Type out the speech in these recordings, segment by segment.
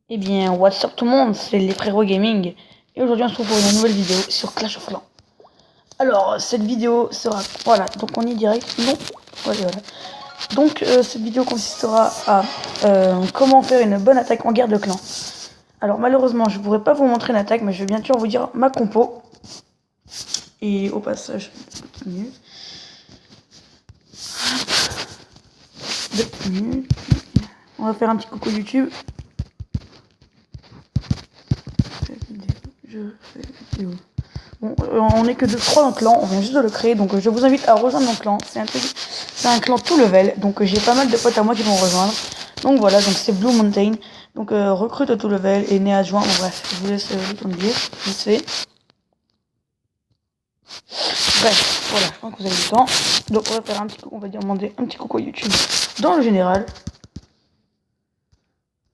Eh bien, what's up tout le monde, c'est les frérots gaming. Et aujourd'hui on se retrouve pour une nouvelle vidéo sur Clash of Clans. Alors, cette vidéo sera... Voilà, donc on est direct. Non, voilà. Donc, cette vidéo consistera à comment faire une bonne attaque en guerre de clan. Alors, malheureusement, je pourrais pas vous montrer une attaque, mais je vais bien sûr vous dire ma compo. Et au passage, 2 minutes. 2 minutes. On va faire un petit coucou YouTube. Je fais vidéo. Bon, on est que 3 dans le clan, on vient juste de le créer, donc je vous invite à rejoindre mon clan. C'est un clan tout level, donc j'ai pas mal de potes à moi qui vont rejoindre. Donc voilà, donc c'est Blue Mountain, donc recrute tout level et né à juin. Bon bref, je vous laisse le temps de dire, vite fait. Bref, voilà, je pense que vous avez du temps. Donc on va faire un petit coup, on va demander un petit coucou à YouTube dans le général.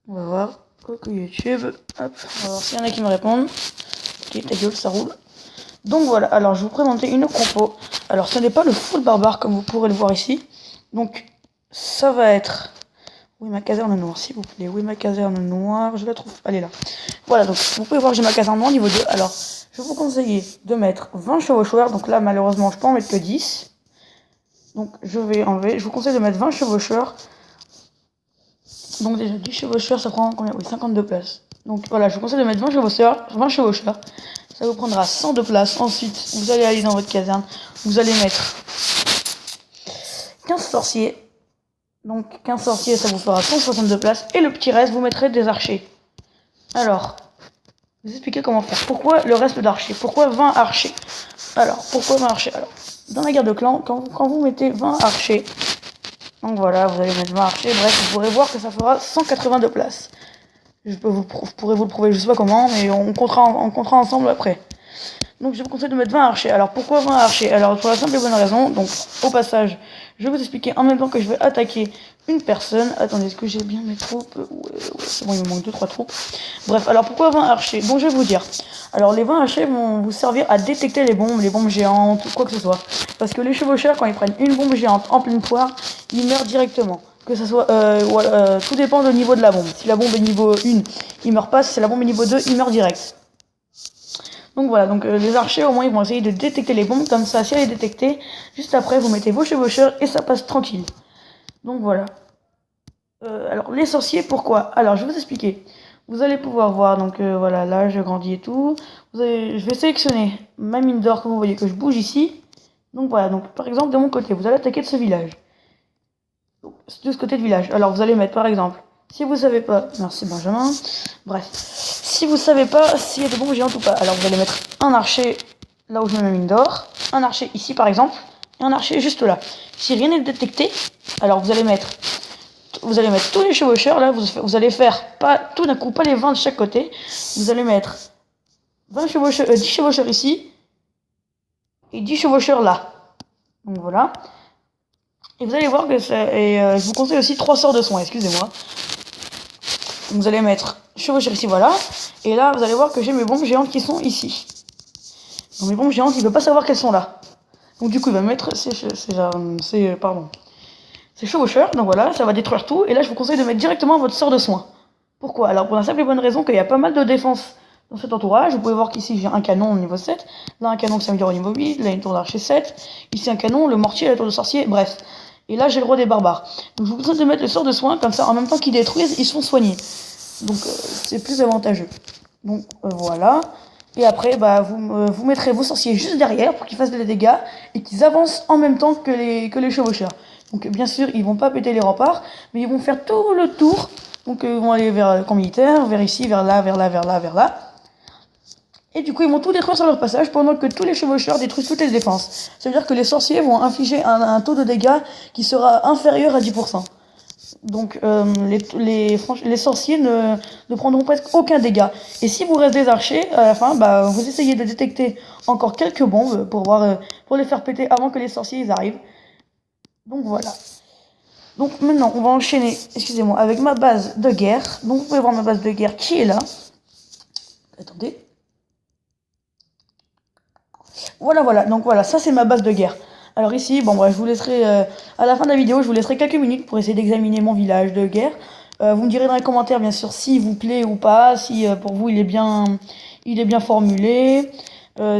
On va voir, coucou YouTube, hop, on va voir s'il y en a qui me répondent. Ok, ta gueule, ça roule. Donc voilà, alors je vais vous présenter une compo. Alors ce n'est pas le full barbare comme vous pourrez le voir ici. Donc ça va être... Oui, ma caserne noire, s'il vous plaît. Oui, ma caserne noire, je la trouve... Elle est là. Voilà, donc vous pouvez voir que j'ai ma caserne noire niveau 2. Alors, je vais vous conseiller de mettre 20 chevaucheurs. Donc là, malheureusement, je peux en mettre que 10. Donc je vais enlever. Je vous conseille de mettre 20 chevaucheurs. Donc déjà, 10 chevaucheurs, ça prend combien? Oui, 52 places. Donc voilà, je vous conseille de mettre 20 chevaucheurs. Ça vous prendra 100 de place. Ensuite, vous allez aller dans votre caserne. Vous allez mettre 15 sorciers. Donc 15 sorciers, ça vous fera 162 places. Et le petit reste, vous mettrez des archers. Alors, je vais vous expliquer comment faire. Pourquoi le reste d'archers? Pourquoi 20 archers? Alors, pourquoi 20 archers? Alors, dans la guerre de clan, quand vous mettez 20 archers, donc voilà, vous allez mettre 20 archers. Bref, vous pourrez voir que ça fera 182 places. Je pourrais vous le prouver, je sais pas comment, mais on comptera ensemble après. Donc je vous conseille de mettre 20 archers. Alors pourquoi 20 archers? Alors pour la simple et bonne raison, donc au passage, je vais vous expliquer en même temps que je vais attaquer une personne. Attendez, est-ce que j'ai bien mes troupes? Ouais, c'est bon, il me manque 2-3 troupes. Bref, alors pourquoi 20 archers? Donc je vais vous dire. Alors les 20 archers vont vous servir à détecter les bombes géantes, quoi que ce soit. Parce que les chevaucheurs, quand ils prennent une bombe géante en pleine poire, ils meurent directement. Que ça soit, tout dépend du niveau de la bombe. Si la bombe est niveau 1, il meurt pas. Si la bombe est niveau 2, il meurt direct. Donc voilà, donc les archers au moins ils vont essayer de détecter les bombes, comme ça si elle est détectée, juste après vous mettez vos chevaucheurs et ça passe tranquille. Donc voilà. Alors les sorciers, pourquoi? Alors je vais vous expliquer. Vous allez pouvoir voir, donc voilà, là je grandis et tout. Je vais sélectionner ma mine d'or que vous voyez que je bouge ici. Donc voilà, donc par exemple de mon côté, vous allez attaquer de ce village. Donc, de ce côté de village. Alors vous allez mettre par exemple, si vous savez pas, merci Benjamin, bref. Si vous savez pas s'il y a des bombes géantes ou pas, alors vous allez mettre un archer là où je mets ma mine d'or, un archer ici par exemple, et un archer juste là. Si rien n'est détecté, alors vous allez mettre tous les chevaucheurs là, vous allez faire pas tout d'un coup, pas les 20 de chaque côté, vous allez mettre 10 chevaucheurs ici, et 10 chevaucheurs là. Donc voilà. Et vous allez voir que je vous conseille aussi 3 sorts de soins, excusez-moi. Vous allez mettre chevaucheur ici, voilà. Et là, vous allez voir que j'ai mes bombes géantes qui sont ici. Donc mes bombes géantes, il ne veut pas savoir qu'elles sont là. Donc du coup, il va mettre ces chevaucheurs. Donc voilà, ça va détruire tout. Et là, je vous conseille de mettre directement votre sort de soin. Pourquoi? Alors pour la simple et bonne raison qu'il y a pas mal de défense dans cet entourage. Vous pouvez voir qu'ici, j'ai un canon au niveau 7. Là, un canon qui s'améliore au niveau 8. Là, une tour d'archer 7. Ici, un canon, le mortier, la tour de sorcier. Bref. Et là, j'ai le roi des barbares. Donc je vous conseille de mettre le sort de soin. Comme ça, en même temps qu'ils détruisent, ils sont soignés. Donc c'est plus avantageux. Donc voilà. Et après, bah, vous mettrez vos sorciers juste derrière pour qu'ils fassent des dégâts et qu'ils avancent en même temps que les chevaucheurs. Donc bien sûr, ils vont pas péter les remparts, mais ils vont faire tout le tour. Donc ils vont aller vers le camp militaire, vers ici, vers là, vers là, vers là, vers là. Et du coup, ils vont tout détruire sur leur passage pendant que tous les chevaucheurs détruisent toutes les défenses. Ça veut dire que les sorciers vont infliger un taux de dégâts qui sera inférieur à 10%. Donc les sorciers ne prendront presque aucun dégât. Et si vous restez des archers, à la fin, bah, vous essayez de détecter encore quelques bombes pour les faire péter avant que les sorciers ils arrivent. Donc voilà. Donc maintenant, on va enchaîner, excusez-moi, avec ma base de guerre. Donc vous pouvez voir ma base de guerre qui est là. Attendez. Voilà. Donc voilà, ça c'est ma base de guerre. Alors ici, bon bref, je vous laisserai, à la fin de la vidéo, je vous laisserai quelques minutes pour essayer d'examiner mon village de guerre. Vous me direz dans les commentaires, bien sûr, s'il vous plaît ou pas, si pour vous il est bien formulé,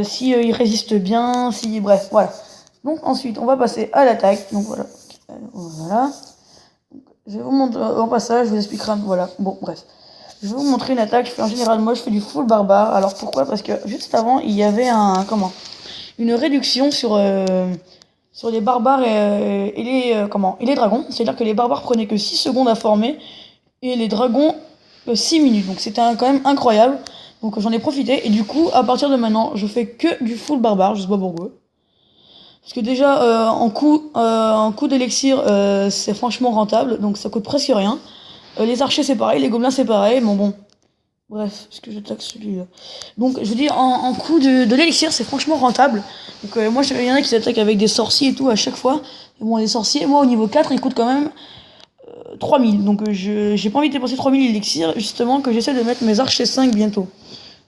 si il résiste bien, si bref, voilà. Donc ensuite, on va passer à l'attaque. Donc voilà, voilà. Je vais vous montrer en passage, je vous expliquerai. Voilà, bon, bref. Je vais vous montrer une attaque. En général, moi, je fais du full barbare. Alors pourquoi? Parce que juste avant, il y avait une réduction sur les barbares et les dragons. C'est-à-dire que les barbares prenaient que 6 secondes à former et les dragons 6 minutes. Donc c'était quand même incroyable. Donc j'en ai profité et du coup, à partir de maintenant, je fais que du full barbare. Je sais pas pourquoi. Parce que déjà, en coût d'élixir, c'est franchement rentable, donc ça coûte presque rien. Les archers, c'est pareil, les gobelins, c'est pareil, mais bon. Bref, est-ce que je taxe celui-là? Donc, je dis, en coût de l'élixir, c'est franchement rentable. Donc, moi, il y en a qui s'attaquent avec des sorciers et tout à chaque fois. Et bon, les sorciers, moi, au niveau 4, ils coûtent quand même 3000. Donc, j'ai pas envie de dépenser 3000 élixirs, justement, que j'essaie de mettre mes archers 5 bientôt.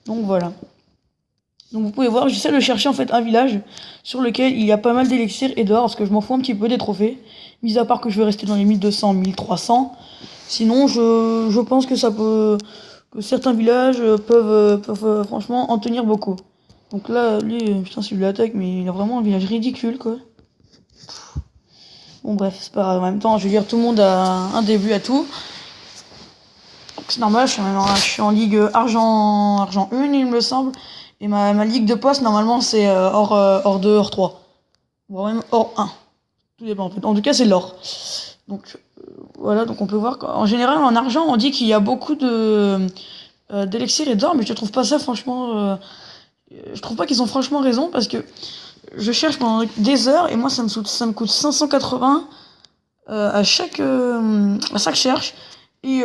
Donc, voilà. Donc vous pouvez voir, j'essaie de chercher en fait un village sur lequel il y a pas mal d'élixirs et d'or, parce que je m'en fous un petit peu des trophées, mis à part que je vais rester dans les 1200, 1300. Sinon, je pense que que certains villages peuvent franchement en tenir beaucoup. Donc là, lui, putain, c'est de l'attaque, mais il a vraiment un village ridicule, quoi. Bon bref, c'est pas grave, en même temps, je veux dire, tout le monde a un début à tout. Donc c'est normal, je suis en ligue argent 1, il me semble. Et ma ligue de poste, normalement, c'est hors 2, hors 3. Voire même hors 1. Tout dépend, en fait. En tout cas, c'est l'or. Donc, voilà, donc on peut voir qu'en général, en argent, on dit qu'il y a beaucoup d'élixir et d'or, mais je trouve pas ça, franchement... je trouve pas qu'ils ont franchement raison, parce que je cherche pendant des heures, et moi, ça me coûte 580 à chaque cherche. Et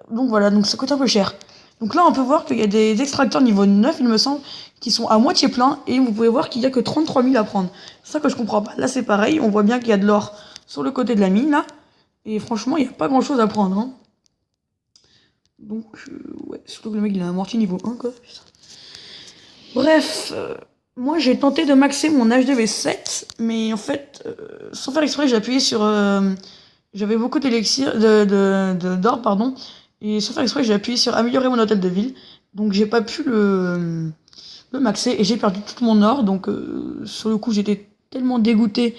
donc voilà, donc ça coûte un peu cher. Donc là, on peut voir qu'il y a des extracteurs niveau 9, il me semble, qui sont à moitié pleins, et vous pouvez voir qu'il y a que 33 000 à prendre. C'est ça que je comprends pas. Là, c'est pareil, on voit bien qu'il y a de l'or sur le côté de la mine, là, et franchement, il n'y a pas grand chose à prendre, hein. Donc, ouais, surtout que le mec, il a un mortier niveau 1, quoi. Bref, moi, j'ai tenté de maxer mon HDV 7, mais en fait, sans faire exprès, j'ai appuyé sur... j'avais beaucoup d'élixir, d'or, pardon, et sans faire exprès, j'ai appuyé sur améliorer mon hôtel de ville, donc j'ai pas pu le maxer, et j'ai perdu tout mon or, donc sur le coup, j'étais tellement dégoûté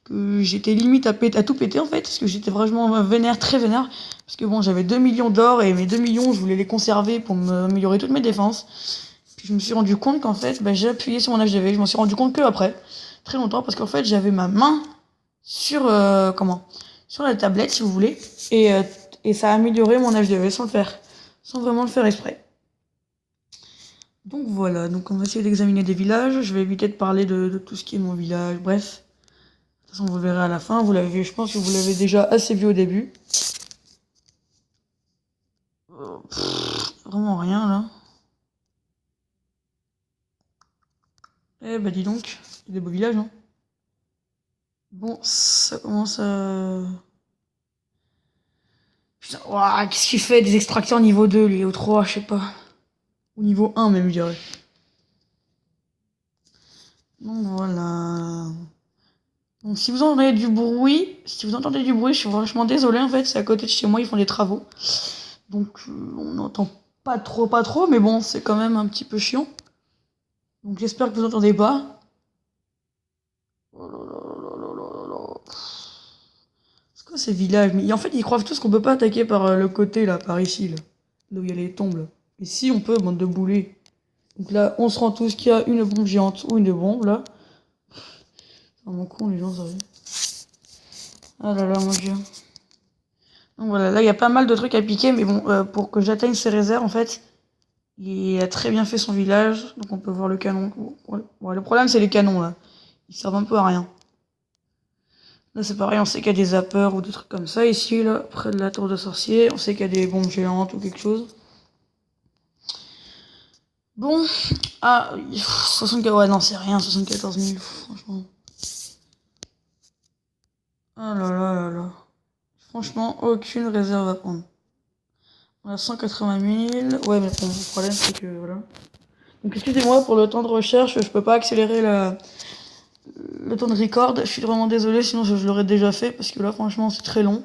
que j'étais limite à tout péter, en fait, parce que j'étais vraiment vénère, très vénère, parce que bon, j'avais 2 millions d'or, et mes 2 millions, je voulais les conserver pour améliorer toutes mes défenses. Puis je me suis rendu compte qu'en fait, j'ai appuyé sur mon HDV, je m'en suis rendu compte que après, très longtemps, parce qu'en fait, j'avais ma main sur, sur la tablette, si vous voulez, et ça a amélioré mon HDV sans le faire, sans vraiment le faire exprès. Donc voilà, donc on va essayer d'examiner des villages, je vais éviter de parler de tout ce qui est mon village, bref. De toute façon, vous le verrez à la fin, je pense que vous l'avez déjà assez vu au début. Vraiment rien, là. Eh bah dis donc, il y a des beaux villages, hein. Bon, ça commence à... Putain, ouah, qu'est-ce qu'il fait? Des extracteurs niveau 2, lui, ou 3, je sais pas. Ou niveau 1 même, je dirais. Donc voilà. Donc si vous entendez du bruit, je suis franchement désolée en fait, c'est à côté de chez moi, ils font des travaux. Donc on n'entend pas trop, mais bon, c'est quand même un petit peu chiant. Donc j'espère que vous entendez pas. Oh là là là là là là là. C'est quoi ces villages? Mais en fait, ils croient tous qu'on peut pas attaquer par le côté là, par ici, là. Là où il y a les tombes là. Et si on peut, bande de boulets. Donc là, on se rend tous qu'il y a une bombe géante ou une bombe là. C'est vraiment con les gens, ça. Ah là là, mon dieu. Donc voilà, là il y a pas mal de trucs à piquer, mais bon, pour que j'atteigne ces réserves, en fait, il a très bien fait son village, donc on peut voir le canon. Ouais, le problème c'est les canons là, ils servent un peu à rien. Là c'est pareil, on sait qu'il y a des zappers ou des trucs comme ça ici, là, près de la tour de sorcier, on sait qu'il y a des bombes géantes ou quelque chose. Bon, 64, ouais non c'est rien, 74 000, franchement. Oh là là là là. Franchement, aucune réserve à prendre. On a 180 000. Ouais, mais bon, le problème, c'est que voilà. Donc, excusez-moi pour le temps de recherche, je peux pas accélérer le temps de record. Je suis vraiment désolée, sinon je l'aurais déjà fait, parce que là, franchement, c'est très long.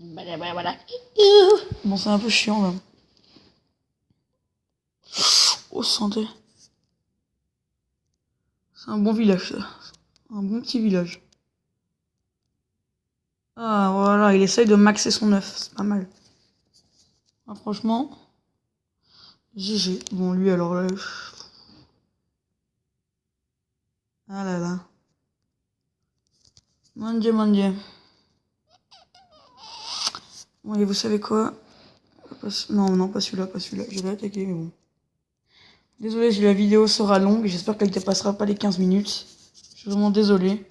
Voilà. Bon, c'est un peu chiant là. Oh, santé. C'est un bon village, ça. Un bon petit village. Ah, voilà, il essaye de maxer son œuf. C'est pas mal. Ah, franchement, GG. Bon, lui, alors là... Ah là là. Mon Dieu, mon Dieu. Bon, et vous savez quoi? Non, non, pas celui-là, pas celui-là. Je vais l'attaquer, mais bon. Désolé si la vidéo sera longue. J'espère qu'elle ne dépassera pas les 15 minutes. Je suis vraiment désolé.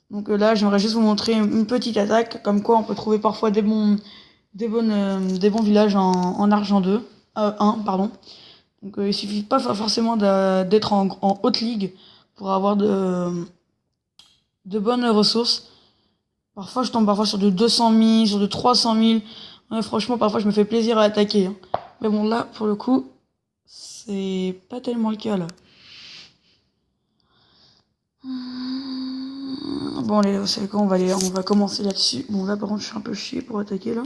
Donc là, j'aimerais juste vous montrer une petite attaque. Comme quoi, on peut trouver parfois des bons villages en Argent 2. 1, pardon. Donc il suffit pas forcément d'être en haute ligue pour avoir de bonnes ressources. Parfois je tombe sur de 200 000, sur de 300 000. Ouais, franchement parfois je me fais plaisir à attaquer. Hein. Mais bon là pour le coup c'est pas tellement le cas là. Bon allez, vous savez quoi, on va commencer là-dessus. Bon là par contre je suis un peu chier pour attaquer là.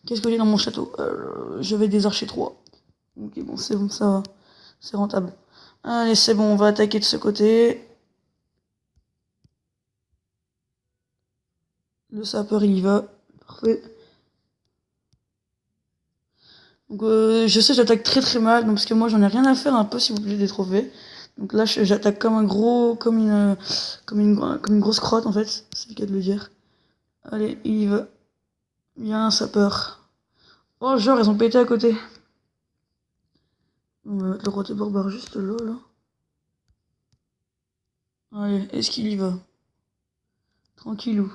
Qu'est-ce que j'ai dans mon château? Je vais des archers 3. Ok bon c'est bon, ça va. C'est rentable. Allez c'est bon, on va attaquer de ce côté. Le sapeur il y va. Parfait. Donc je sais j'attaque très très mal, donc parce que moi j'en ai rien à faire un peu si vous voulez des trophées. Donc là j'attaque comme un gros, comme une grosse crotte en fait, c'est le cas de le dire. Allez, il y va. Bien sapeur. Oh genre ils ont pété à côté. On va mettre le roi des barbares juste là. Allez, est-ce qu'il y va? Tranquillou.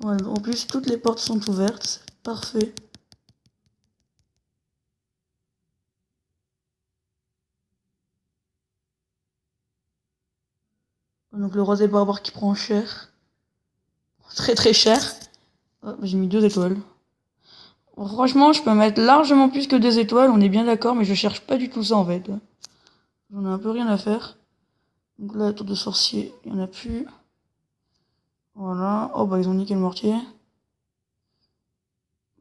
Voilà, en plus toutes les portes sont ouvertes, parfait. Donc le roi des barbares qui prend cher. Très très cher. Oh, j'ai mis 2 étoiles. Franchement, je peux mettre largement plus que 2 étoiles, on est bien d'accord, mais je cherche pas du tout ça en fait. J'en ai un peu rien à faire. Donc là, la tour de sorcier, il y en a plus. Voilà. Oh bah ils ont niqué le mortier.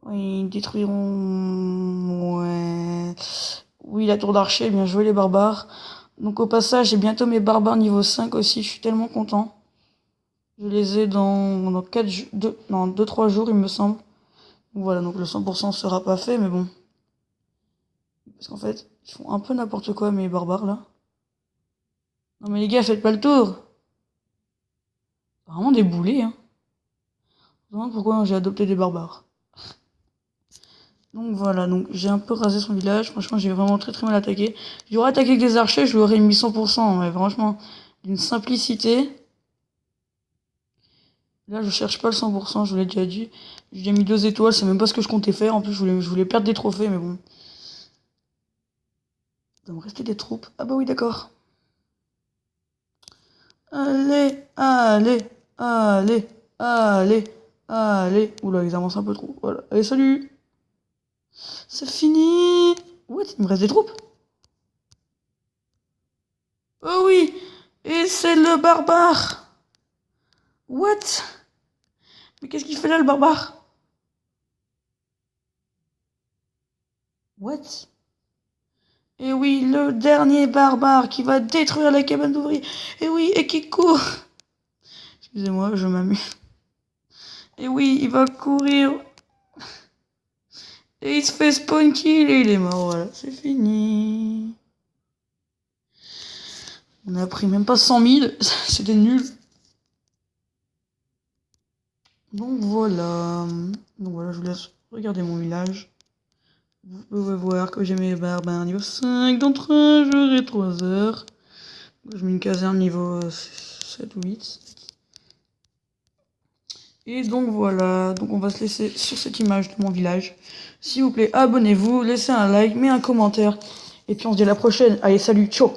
Oui, ils détruiront... Ouais. Oui, la tour d'archer, bien joué les barbares. Donc au passage, j'ai bientôt mes barbares niveau 5 aussi, je suis tellement content. Je les ai dans 2-3 jours, il me semble. Donc voilà, donc le 100% sera pas fait, mais bon. Parce qu'en fait, ils font un peu n'importe quoi, mes barbares, là. Non mais les gars, faites pas le tour. Vraiment des boulets, hein. Je me demande pourquoi j'ai adopté des barbares. Donc voilà, donc j'ai un peu rasé son village. Franchement, j'ai vraiment très très mal attaqué. J'aurais attaqué avec des archers, je lui aurais mis 100%. Mais franchement, d'une simplicité. Là, je cherche pas le 100%, je vous l'ai déjà dit. J'ai mis 2 étoiles, c'est même pas ce que je comptais faire. En plus, je voulais perdre des trophées, mais bon. Il doit me rester des troupes. Ah bah oui, d'accord. Allez, allez, allez, allez, allez. Oula, ils avancent un peu trop. Voilà. Allez, salut. C'est fini. What? Il me reste des troupes? Oh oui. Et c'est le barbare. What? Mais qu'est-ce qu'il fait là, le barbare? What? Et oui, le dernier barbare qui va détruire la cabane d'ouvriers. Et oui, et qui court. Excusez-moi, je m'amuse. Et oui, il va courir. Et il se fait spawn kill et il est mort, voilà, c'est fini. On a pris même pas 100 000, c'était nul. Donc voilà, je vous laisse regarder mon village. Vous pouvez voir que j'ai mes barbares niveau 5, d'entre eux j'aurai 3 heures. Je mets une caserne niveau 7 ou 8. Et donc voilà, donc on va se laisser sur cette image de mon village. S'il vous plaît, abonnez-vous, laissez un like, mettez un commentaire. Et puis on se dit à la prochaine. Allez, salut, ciao!